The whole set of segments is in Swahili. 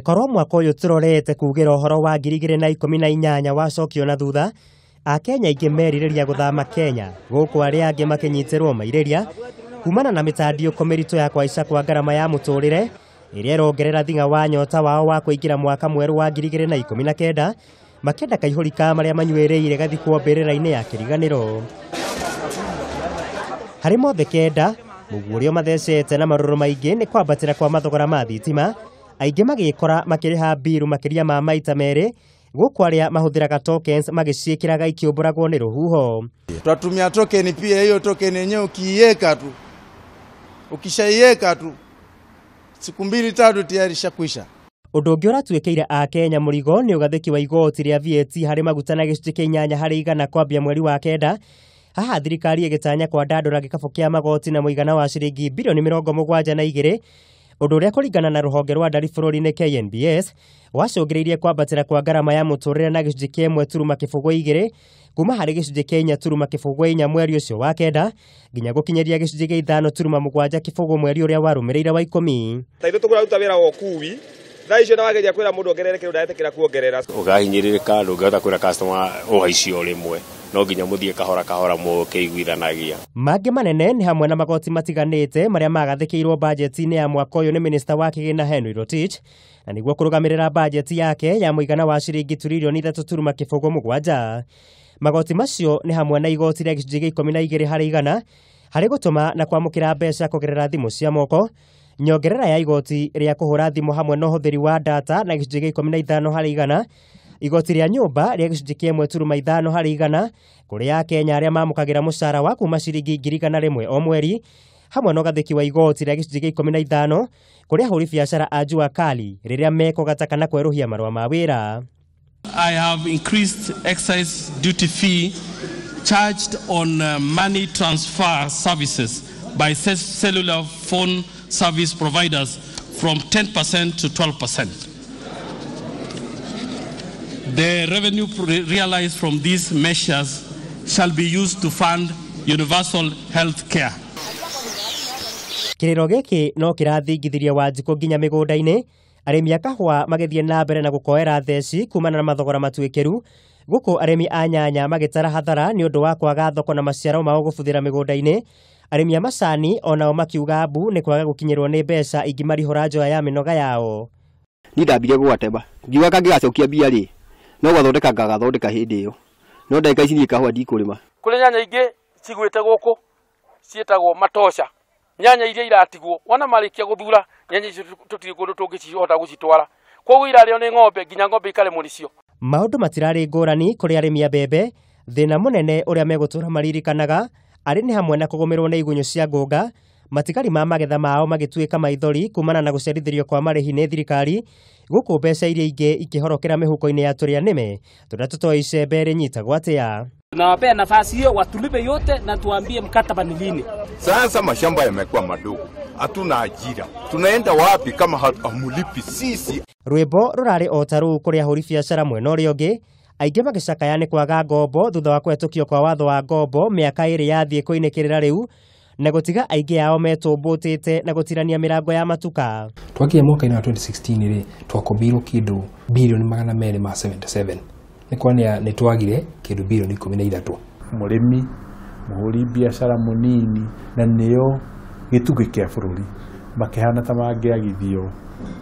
Korwo mwaka uyu turorete kugira uhoro wa 2018 wacokio na thutha, Akenya aingĩ meririria guthama Kenya, guku aria angi makinyitirwo mairiria kumana na mitandiuko miritu ya kuhaica kwa ngarama ya muturire iria irongerera thinga wa nyota wao wa kuingira mwaka mweru wa 2019 makenda kaihurika maria manywereire gathikwo mbirira-ini ya kiriganiro. Hari mothe kenda mugurio mathecete na maruru maingi ni kwambatira kwa mathogora ma thitima, aingi magikora makiriha biru makiria ma maita meri guku aria mahuthiraga tokens magiciikiraga ikiumburagwo ni ruhuho. Twatumia token pia, hiyo token yenyewe ukiiweka tu, ukishaiweka tu siku 2-3 tayari shakwisha. Undu ungi uratuikeire Akenya murigo ni ugathiki wa igoti ria VAT hari maguta na gicunjĩ kĩa 8 harĩ 100 kwambia mweri wa kenda. Haha thirikari igitanya kwa ndandura gikabu kia magoti na muigana wa ciringi bilioni 72, undu uria kuringana na ruhonge rwa ndari bururi-ini KNBS wacũngĩrĩirie kwambatĩra kwa ngarama ya muturire na gicunjĩ kĩa 1.2 kuma harĩ gicunjĩ kĩa 4.4 mweri ucio wa kenda nginya gukinyeria gicunjĩ kĩa 5.7 mweri uria warũmĩrĩire wa 10. Taitũ tũkũra ruta wĩra wa ũkui thaa icio na wageria kwĩra mũndũ ongerere kĩndũ ndaretekera kuongerera ũgahinyĩrĩrĩka ndũngĩhota kwĩra customer ũhaicio rĩmwe, no nginya mũthie kahora mũkĩiguithanagia. Mangĩ manene ni hamwe na magoti matiganĩte maria magathĩkĩirwo bajeti-inĩ ya mwaka ũyũ nĩ minista wa kĩgĩna Henry Rotich, na niguo kũrũgamĩrĩra bajeti yake ya mũigana wa ciringi tiririoni 3.7. Magoti macio ni hamwe na igoti rĩa gĩcunjĩ kĩa 12 harĩ 100 harĩ gũtũma na kwamũkĩra mbeca kũgerera thimũ cia moko, nyongerera ya igoti rĩa kuhura thimũ hamwe na ũhũthĩri wa data na gĩcunjĩ kĩa 15 harĩ 100, igoti rĩa nyũmba rĩa gĩcunjĩ kĩa 1.5 harĩ 100 kũrĩ Akenya arĩa mamũkagĩra mũcara wa kuma ciringi 100 o mweri, hamwe na ũgathĩki wa igoti rĩa gĩcunjĩ kĩa 15 kũrĩ ahũri biacara a jua kali rĩrĩa mekũgata kana kwerũhia marũa ma wĩra. I have increased excise duty fee charged on money transfer services by cellular phone service providers from 10% to 12%. The revenue realized from these measures shall be used to fund universal health care. Kiriro gĩkĩ no kĩrathingithirie Wanjiku nginya mĩgũnda-inĩ, arĩmi a kahũa magĩthiĩ na mbere na gũkoera theci kumana na mathogora matuĩkĩru, gũkũ arĩmi a nyanya magĩtara hathara nĩ ũndũ wa kwaga thoko na maciaro mao gũbuthĩra mĩgũnda-inĩ. Arĩmi a macani onao makiuga mbu nĩ kwaga gũkinyĩrwo nĩ mbeca ingĩmarihũra njoya ya mĩnoga yao. Ni ndambire gwatemba ngiuga kangĩgacokia mbia rĩ no gathondeka ngagathondeka hĩndĩ ĩyo, no ndagĩka ici niĩ kahũa ndikũrĩma. Kũrĩ nyanya ingĩ cigwĩte gũkũ ciĩtagwo matosha, nyanya iria iratigwo wana marĩkia gũthura nyanya icio tũtirĩ kũndũ tũngĩcihota gũcitwara, koguo irarĩo nĩ ng'ombe nginya ng'ombe ikaremwo nĩcio. Maũndũ matirarĩ ngũrani kũrĩ arĩmi a mbembe, thĩna mũnene ũrĩa megũtũra maririkanaga arĩ nĩ hamwe na kũgũmĩrwo nĩ igunyũ cia ngũnga, matigari ma magetha mao magĩtuĩka maithori kumana na gũcerithĩrio kwa marĩhi nĩ thirikari, gũkũ mbeca iria ingĩ ikĩhorokera mĩhuko-inĩ ya tũrĩa nĩme tũrĩa tũtoĩ icembe rĩnyitagwo atĩa. Tunawapea nafasi hiyo watulipe yote na tuambie mkataba ni lini. Sasa mashamba yamekuwa madogo, hatuna ajira, tunaenda wapi kama hamulipi sisi? Rwĩmbo rũrarĩ o ta rũu kũrĩ ahũri biacara mwena ũrĩa ũngĩ, aingĩ magĩcakaya nĩ kwaga ngombo thutha wa kũhetũkio kwa watho wa ngombo mĩaka 2 yathiĩ kũinĩkĩrĩra rĩu, na gũtiga aingĩ ao metũmbũtĩte na gũtirania mĩrango ya matuka. Twakinya mwaka-inĩ wa 2016 rĩ twakombirwo kĩndũ bilioni 277, nĩ kwani nĩ twagire kĩndũ bilioni 13. Mũrĩmi mũhũri biacara mũnini na nĩo gĩtugĩ kĩa bũrũri makĩhana ta mangĩagithio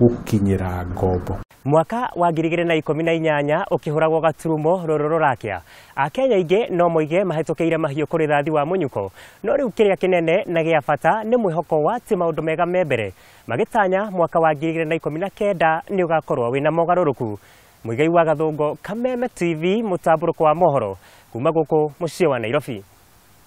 gũkinyĩra ngombo. Mwaka wa 2018 ukihuragwo gaturumo rũrũ rũrakĩa, Akenya aingĩ no moige mahĩtũkĩire mahiũ kũrĩ rathi wa mũnyuko, no rĩu kĩrĩa kinene na gĩa bata nĩ mwĩhoko wa atĩ maũndũ mega me mbere, magĩtanya mwaka wa 2019 nĩ ũgakorwo wĩna mogarũrũku. Muigai wa Gathungo, Kameme TV, mũtambũrũko wa mohoro kuma gũkũ mũciĩ wa Nairobi.